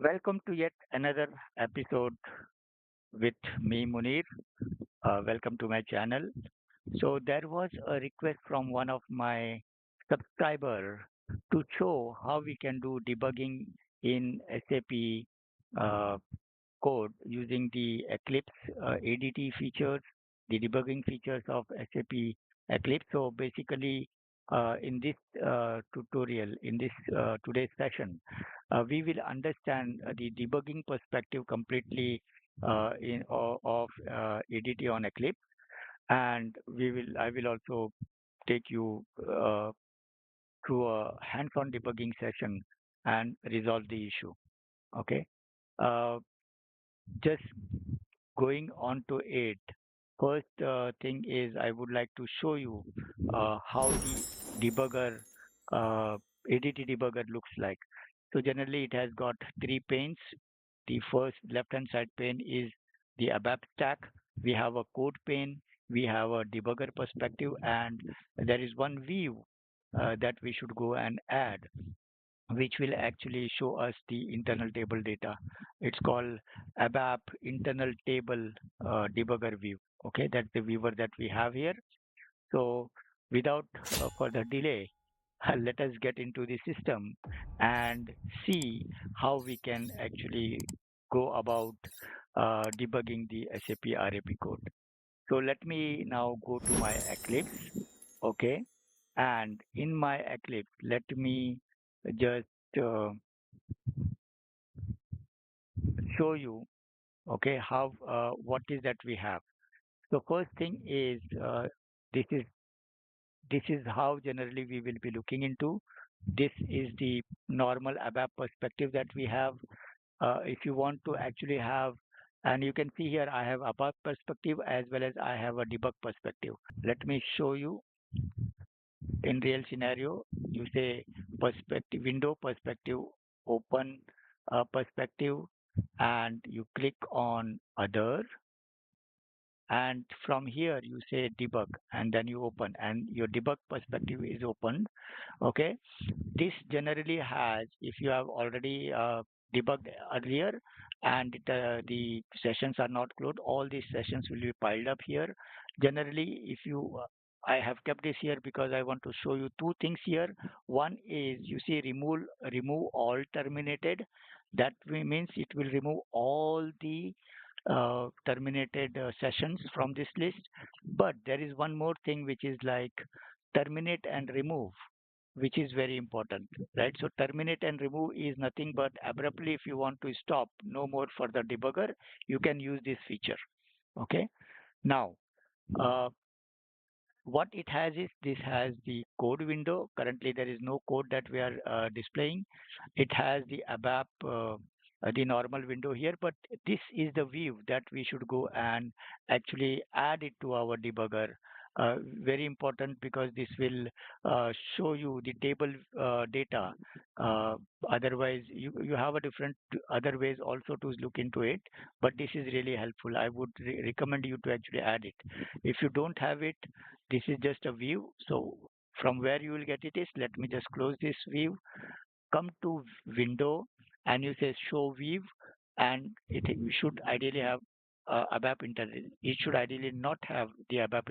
Welcome to yet another episode with me, Munir. Welcome to my channel. So there was a request from one of my subscriber to show how we can do debugging in SAP uh, code using the Eclipse ADT features, the debugging features of SAP Eclipse. So basically, in this tutorial, in this today's session, we will understand the debugging perspective completely of ADT on Eclipse, and I will also take you through a hands-on debugging session and resolve the issue. Okay. Uh, just going on to it, first thing is I would like to show you how the debugger, uh, ADT debugger looks like. So generally it has got three panes. The first left-hand side pane is the ABAP stack. We have a code pane. We have a debugger perspective, and there is one view that we should go and add, which will actually show us the internal table data. It's called ABAP internal table debugger view. Okay, that's the viewer that we have here. So without further delay, let us get into the system and see how we can actually go about debugging the SAP RAP code. So let me now go to my Eclipse. Okay, and in my Eclipse, let me just uh, show you, okay, how what is that we have. So first thing is this is this is how generally we will be looking into. This is the normal ABAP perspective that we have. If you want to actually have, and you can see here I have ABAP perspective as well as I have a debug perspective. Let me show you in real scenario. You say perspective, window perspective, open perspective, and you click on other, and from here you say debug, and then you open and your debug perspective is opened. Okay, this generally has, if you have already debugged earlier and the sessions are not closed, all these sessions will be piled up here. Generally, if you I have kept this here because I want to show you two things here. One is you see remove all terminated. That means it will remove all the terminated sessions from this list. But there is one more thing which is like terminate and remove, which is very important, right? So terminate and remove is nothing but abruptly, if you want to stop, no more for the debugger, you can use this feature. Okay. Now, uh, what it has is this has the code window. Currently, there is no code that we are displaying. It has the ABAP, the normal window here, but this is the view that we should go and actually add it to our debugger. Very important because this will show you the table data. Uh, Otherwise, you have a different other ways also to look into it, but this is really helpful. I would recommend you to actually add it. If you don't have it, this is just a view. So from where you will get it is, let me just close this view, come to window, and you say show view, and you should ideally have ABAP internal. It should ideally not have the ABAP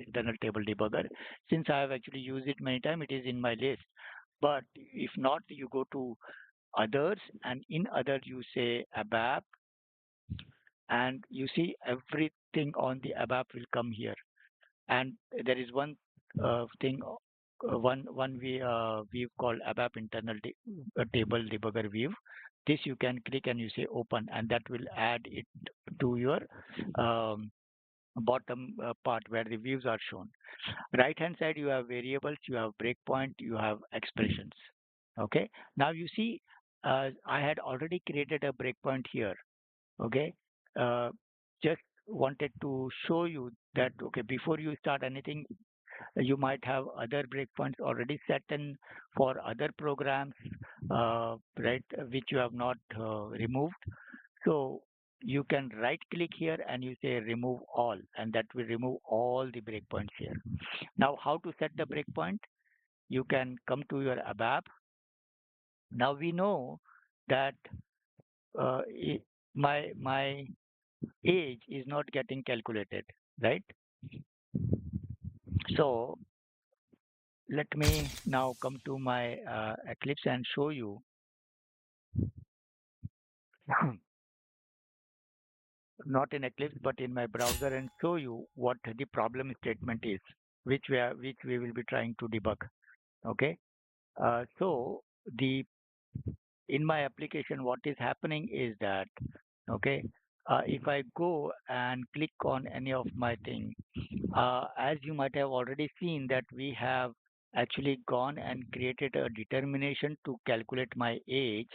internal table debugger. Since I have actually used it many times, it is in my list. But if not, you go to others, and in other you say ABAP, and you see everything on the ABAP will come here. And there is one thing, one view called ABAP internal table debugger view. This you can click and you say open, and that will add it to your um, bottom part where the views are shown. Right hand side you have variables, you have breakpoint, you have expressions. Okay. Now you see, I had already created a breakpoint here. Okay. Uh, just wanted to show you that, okay, before you start anything, you might have other breakpoints already set in for other programs, right, which you have not removed. So you can right click here and you say remove all, and that will remove all the breakpoints here. Now, how to set the breakpoint? You can come to your ABAP. Now we know that I- my age is not getting calculated, right? So let me now come to my Eclipse and show you, not in Eclipse, but in my browser and show you what the problem statement is, which we will be trying to debug. Okay. So the in my application, what is happening is that, okay, if I go and click on any of my thing, as you might have already seen that we have actually gone and created a determination to calculate my age.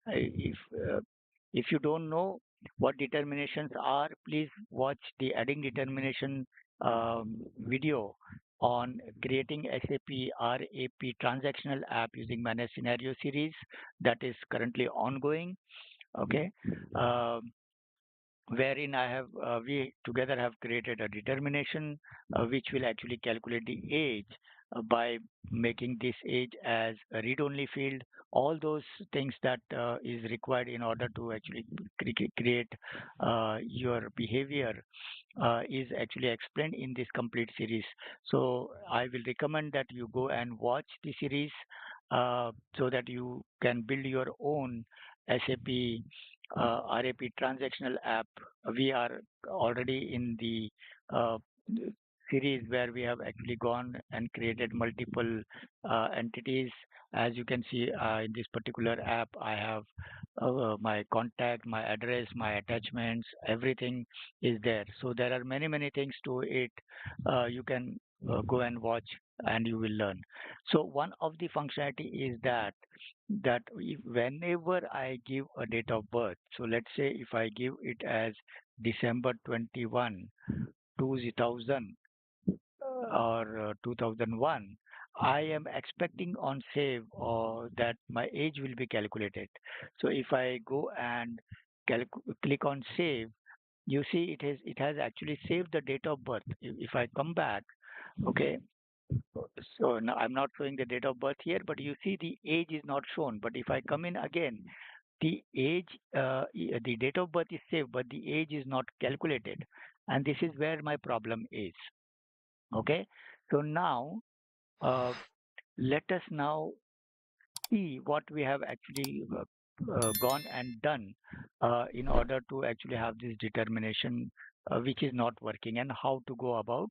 If if you don't know what determinations are, please watch the adding determination video on creating SAP RAP transactional app using managed scenario series that is currently ongoing. Okay. Um wherein we together have created a determination which will actually calculate the age by making this age as a read-only field. All those things that is required in order to actually create your behavior is actually explained in this complete series. So I will recommend that you go and watch the series so that you can build your own SAP RAP transactional app. We are already in the uh, series where we have actually gone and created multiple entities. As you can see in this particular app, I have my contact, my address, my attachments, everything is there. So there are many things to it. You can go and watch and you will learn. So one of the functionality is that if whenever I give a date of birth, so let's say if I give it as December 21, 2000 or 2001, I am expecting on save that my age will be calculated. So if I go and click on save, you see it has actually saved the date of birth. If I come back, okay, so now I'm not showing the date of birth here, but you see the age is not shown. But if I come in again, the age, the date of birth is saved, but the age is not calculated. And this is where my problem is. Okay. So now, uh, let us now see what we have actually gone and done in order to actually have this determination which is not working and how to go about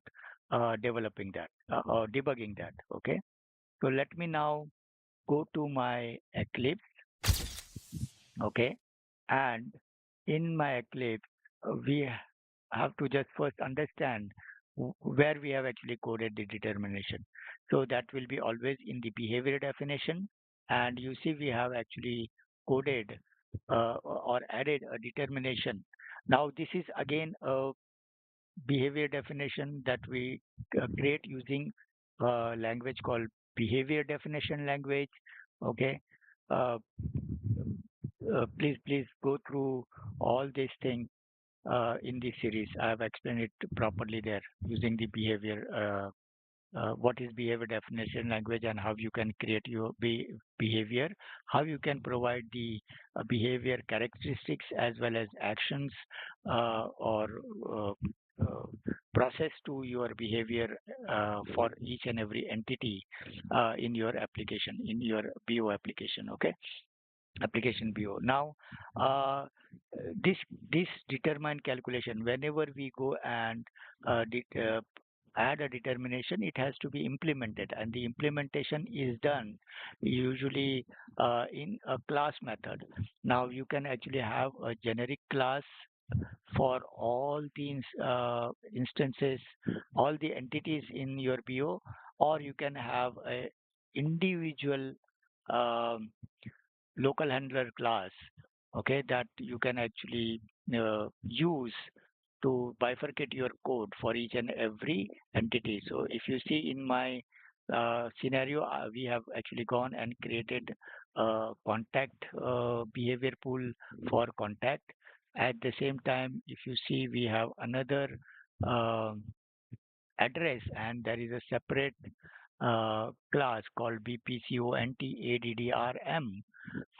developing that or debugging that. Okay. So let me now go to my Eclipse. Okay. And in my Eclipse, we have to just first understand where we have actually coded the determination. So that will be always in the behavior definition. And you see, we have actually coded or added a determination. Now, this is again a behavior definition that we create using a language called behavior definition language. Okay. Uh, please go through all these things in this series. I have explained it properly there using the behavior. What is behavior definition language and how you can create your behavior, how you can provide the behavior characteristics as well as actions or uh, uh, process to your behavior for each and every entity in your application, in your BO application. Okay, application BO. Now, uh, this this determined calculation, whenever we go and add a determination, it has to be implemented, and the implementation is done usually in a class method. Now, you can actually have a generic class for all these instances, all the entities in your BO, or you can have a individual um, local handler class, okay, that you can actually use to bifurcate your code for each and every entity. So if you see in my scenario, we have actually gone and created a contact behavior pool for contact. At the same time, if you see, we have another um address, and there is a separate class called BPCONTADDRM.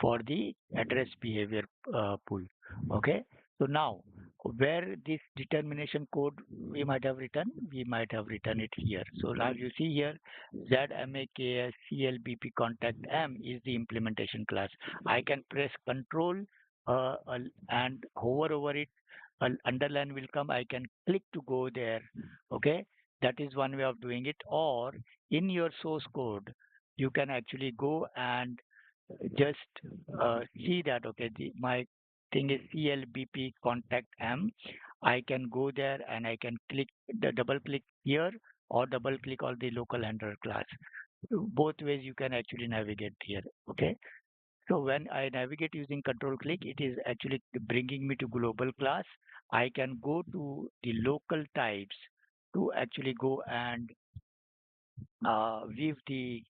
for the address behavior pool. Okay, so now where this determination code we might have written it here. So now you see here ZMAKS contact M is the implementation class. I can press control and hover over it. An underline will come. I can click to go there. Okay, that is one way of doing it. Or in your source code, you can actually go and just see that okay my thing is CLBP contact M. I can go there and I can click the double click here or double click on the local handler class. Both ways you can actually navigate here. Okay, so when I navigate using control click, it is actually bringing me to global class. I can go to the local types to actually go and weave the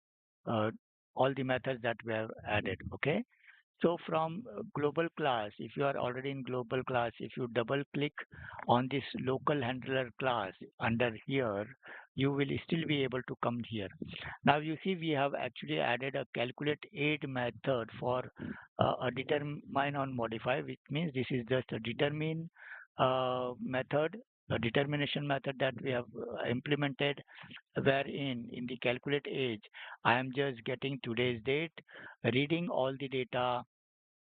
uh, all the methods that we have added. Okay, so from global class, if you are already in global class, if you double click on this local handler class under here, you will still be able to come here. Now you see we have actually added a calculate aid method for a determine on modify, which means this is just a determine method, a determination method that we have implemented, wherein in the calculate age, I am just getting today's date, reading all the data,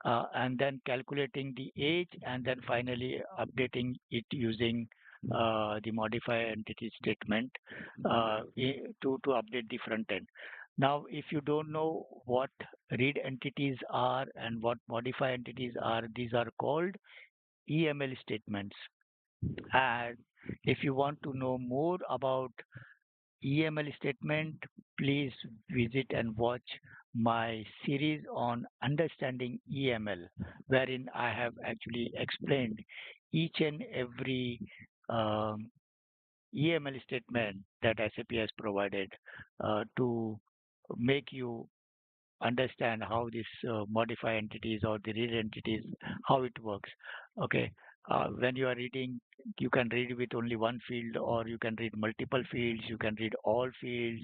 and then calculating the age, and then finally updating it using the modify entity statement to update the front end. Now, if you don't know what read entities are and what modify entities are, these are called EML statements. And if you want to know more about EML statement, please visit and watch my series on understanding EML, wherein I have actually explained each and every um, EML statement that SAP has provided to make you understand how this modify entities or the read entities, how it works. Okay, when you are reading, you can read with only one field, or you can read multiple fields. You can read all fields,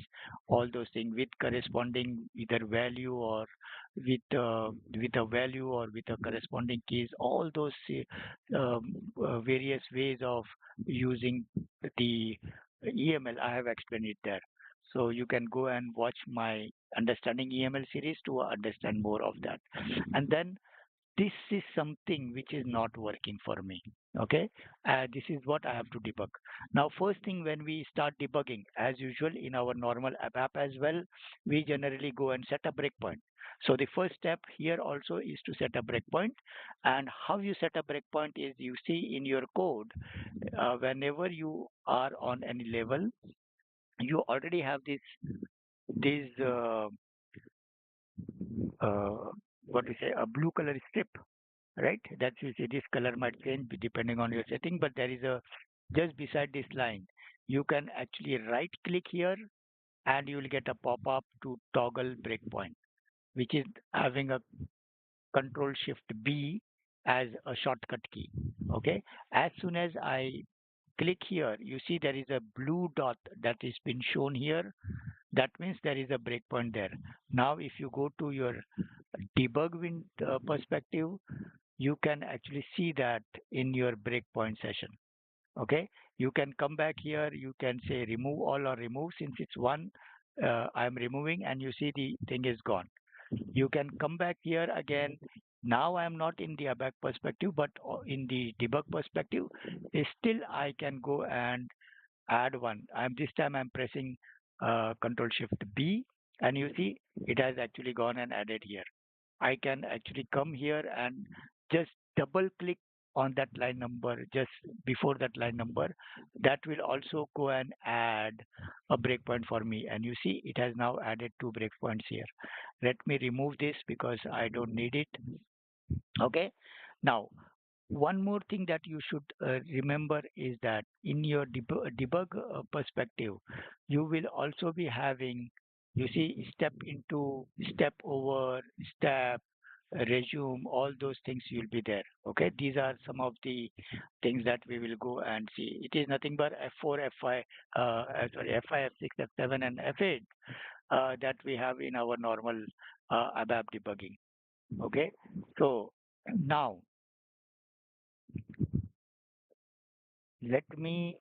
all those things with corresponding either value or with a value or with a corresponding keys. All those various ways of using the EML, I have explained it there. So you can go and watch my understanding EML series to understand more of that. And then this is something which is not working for me. Okay, this is what I have to debug. Now, first thing when we start debugging, as usual in our normal app as well, we generally go and set a breakpoint. So the first step here also is to set a breakpoint. And how you set a breakpoint is you see in your code, whenever you are on any level, you already have this uh, what we say, a blue color strip, right? That you see this color might change depending on your setting, but there is a just beside this line, you can actually right click here and you will get a pop-up to toggle breakpoint, which is having a control shift B as a shortcut key. Okay. As soon as I click here, you see there is a blue dot that is been shown here. That means there is a breakpoint there. Now, if you go to your perspective, you can actually see that in your breakpoint session. Okay, you can come back here. You can say remove all or remove. Since it's one, I'm removing, and you see the thing is gone. You can come back here again. Now I'm not in the ABAC perspective, but in the debug perspective, still I can go and add one. This time I'm pressing Control Shift B, and you see it has actually gone and added here. I can actually come here and just double click on that line number just before that line number. That will also go and add a breakpoint for me. And you see it has now added two breakpoints here. Let me remove this because I don't need it. Okay. Now, one more thing that you should remember is that in your debug perspective, you will also be having, you see, step into, step over, step, resume, all those things will be there. Okay, these are some of the things that we will go and see. It is nothing but F4, F5, sorry, F5, F6, F7, and F8 that we have in our normal ABAP debugging. Okay, so now let me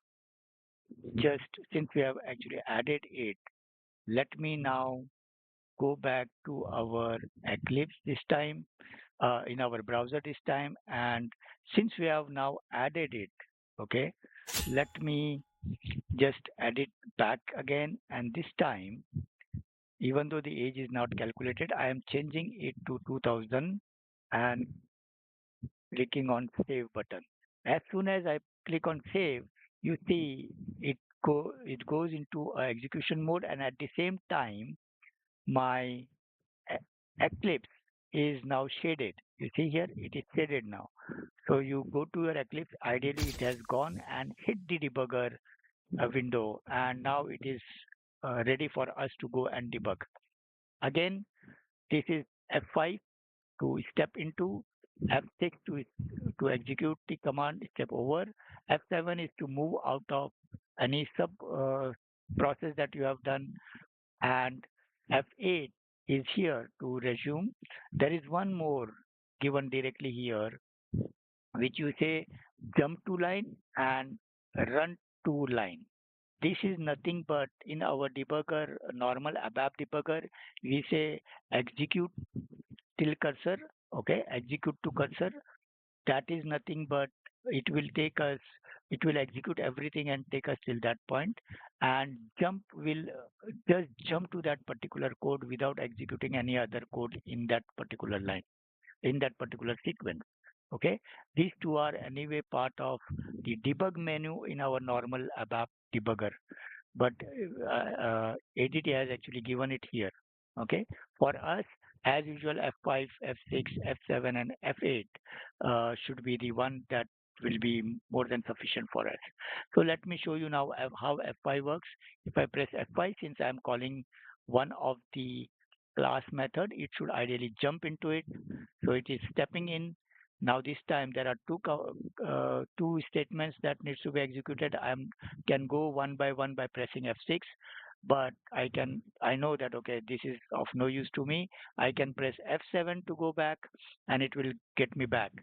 just, since we have actually added it, let me now go back to our Eclipse this time, in our browser this time, and since we have now added it, okay, let me just add it back again, and this time, even though the age is not calculated, I am changing it to 2000 and clicking on save button. As soon as I click on save, you see it goes into execution mode, and at the same time my E- Eclipse is now shaded. You see here, it is shaded now. So you go to your Eclipse, ideally it has gone and hit the debugger window, and now it is ready for us to go and debug. Again, this is F5 to step into, F6 to execute the command, step over, F7 is to move out of any sub process that you have done, and F8 is here to resume. There is one more given directly here, which you say jump to line and run to line. This is nothing but in our debugger, normal ABAP debugger, we say execute till cursor, okay, execute to cursor. That is nothing but it will take us, it will execute everything and take us till that point, and jump will just jump to that particular code without executing any other code in that particular line, in that particular sequence. Okay, these two are anyway part of the debug menu in our normal ABAP debugger, but ADT has actually given it here. Okay, for us, as usual, F5, F6, F7, and F8 should be the one that will be more than sufficient for us. So let me show you now how F5 works. If I press F5, since I'm calling one of the class method, it should ideally jump into it. So it is stepping in. Now this time there are two statements that needs to be executed. I can go one by one by pressing F6, but I know that okay, this is of no use to me. I can press F7 to go back, and it will get me back.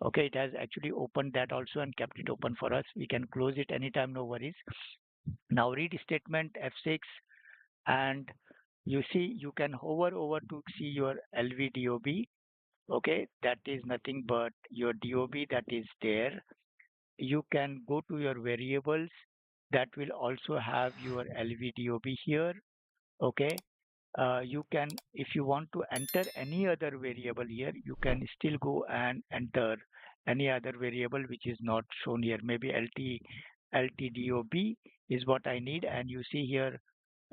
Okay, it has actually opened that also and kept it open for us. We can close it anytime, no worries. Now read statement F6, and you see you can hover over to see your LVDOB. Okay, that is nothing but your DOB that is there. You can go to your variables, that will also have your LVDOB here. Okay, you can, if you want to enter any other variable here, you can still go and enter any other variable which is not shown here. Maybe LTDOB is what I need, and you see here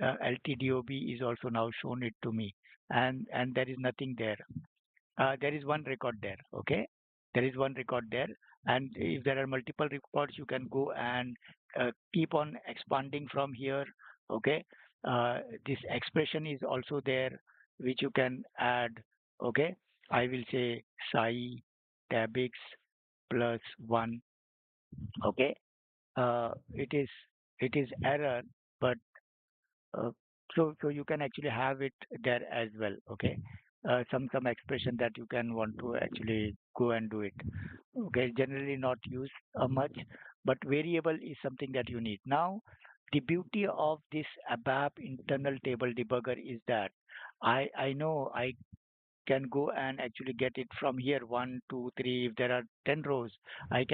LTDOB is also now shown it to me, and there is nothing there. There is one record there. Okay, there is one record there, and if there are multiple records, you can go and keep on expanding from here. Okay, this expression is also there which you can add. Okay, I will say psi tabix plus 1. Okay, it is error, but uh, so you can actually have it there as well. Okay, some expression that you can want to actually go and do it. Okay, generally not used much, but variable is something that you need. Now, the beauty of this ABAP internal table debugger is that I know I can go and actually get it from here, one two three. If there are 10 rows, I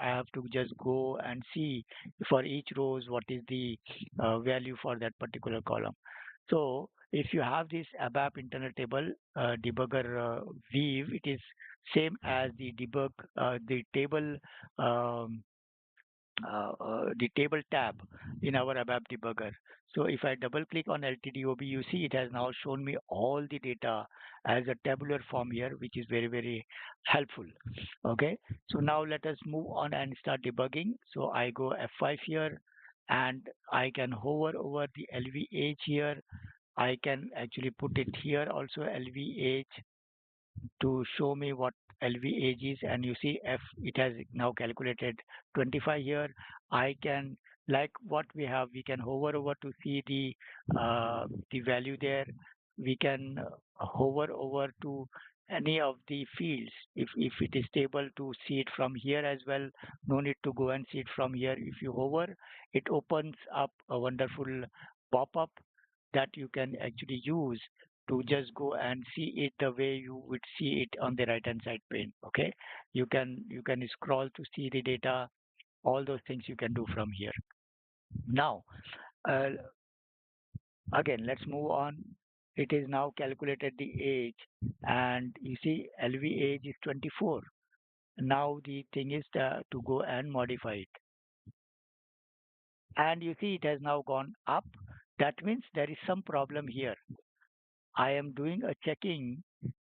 have to just go and see for each rows what is the value for that particular column. So if you have this ABAP internal table debugger view, it is same as the table um, the table tab in our ABAP debugger. So if I double click on LTDOB, you see it has now shown me all the data as a tabular form here, which is very, very helpful. Okay, so now let us move on and start debugging. So I go F5 here, and I can hover over the LVH here. I can actually put it here also LVH to show me what LVH is, and you see F, it has now calculated 25 here. I can, like what we have, we can hover over to see the value there. We can hover over to any of the fields, if it is stable to see it from here as well, no need to go and see it from here. If you hover, it opens up a wonderful pop-up that you can actually use to just go and see it the way you would see it on the right hand side pane. Okay, you can scroll to see the data, all those things you can do from here. Now, uh, again, let's move on. It is now calculated the age, and you see LV age is 24. Now the thing is to go and modify it. And you see it has now gone up. That means there is some problem here. I am doing a checking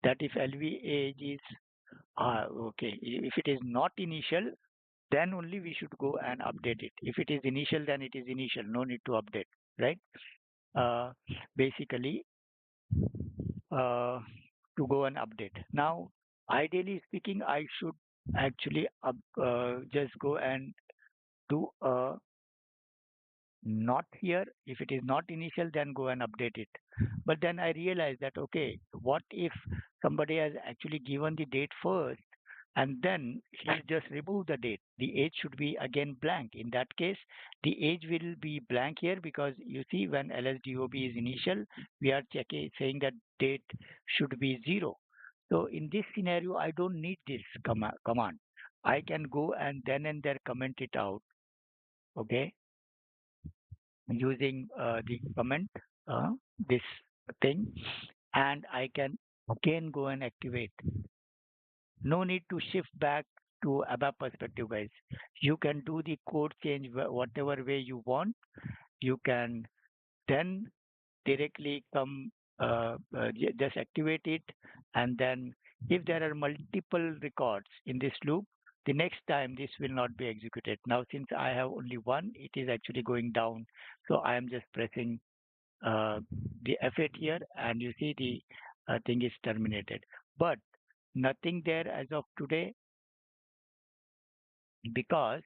that if LV age is okay, if it is not initial, then only we should go and update it. If it is initial, then it is initial. No need to update, right? Uh, Basically, uh, to go and update. Now, ideally speaking, I should actually just go and do a not here. If it is not initial, then go and update it. But then I realized that, okay, what if somebody has actually given the date first and then he'll just remove the date? The age should be again blank. In that case, the age will be blank here because you see when LSDOB is initial, we are checking saying that date should be 0. So in this scenario, I don't need this command. I can go and then and there comment it out. Okay, using the comment this thing, and I can again go and activate. No need to shift back to ABAP perspective, guys. You can do the code change whatever way you want. You can then directly come just activate it, and then if there are multiple records in this loop, the next time this will not be executed. Now since I have only one, it is actually going down, so I am just pressing uh, the F8 here, and you see the thing is terminated. But nothing there as of today because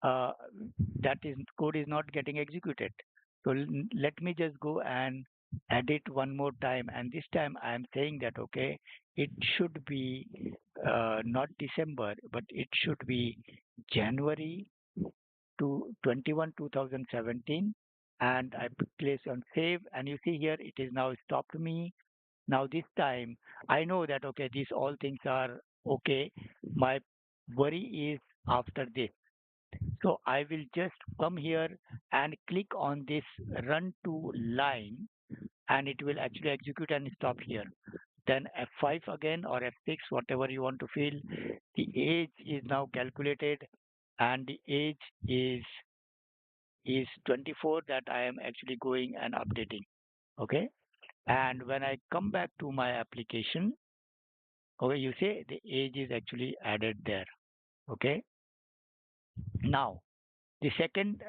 uh, that is code is not getting executed. So let me just go and edit one more time, and this time I am saying that okay, it should be not December, but it should be January to 21 2017, and I place on save, and you see here it is now stopped me. Now this time I know that okay, these all things are okay. My worry is after this. So I will just come here and click on this run to line, and it will actually execute and stop here. Then F5 again or F6, whatever you want to fill. The age is now calculated, and the age is 24 that I am actually going and updating. Okay. And when I come back to my application, okay, you say the age is actually added there. Okay. Now, the second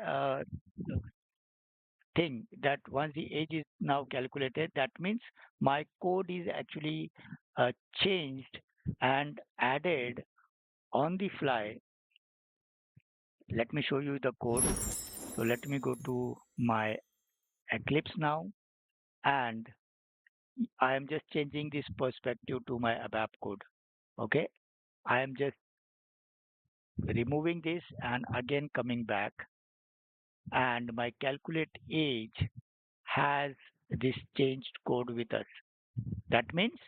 thing that once the age is now calculated, that means my code is actually changed and added on the fly. Let me show you the code. So let me go to my Eclipse now, and I am just changing this perspective to my ABAP code. Okay, I am just removing this and again coming back, and my calculate age has this changed code with us. That means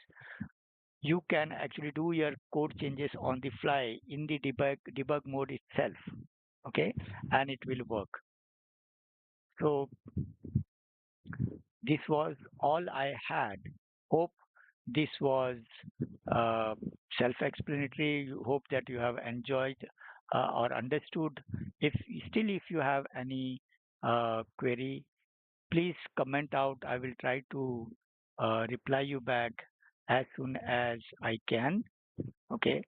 you can actually do your code changes on the fly in the debug mode itself. Okay, and it will work. So this was all I had. Hope this was uh, self-explanatory. Hope that you have enjoyed or understood. If still if you have any query, please comment out. I will try to reply you back as soon as I can. Okay.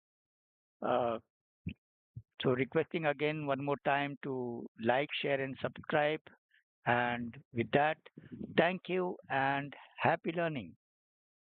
Uh, so requesting again one more time to like, share, and subscribe. And with that, thank you and happy learning.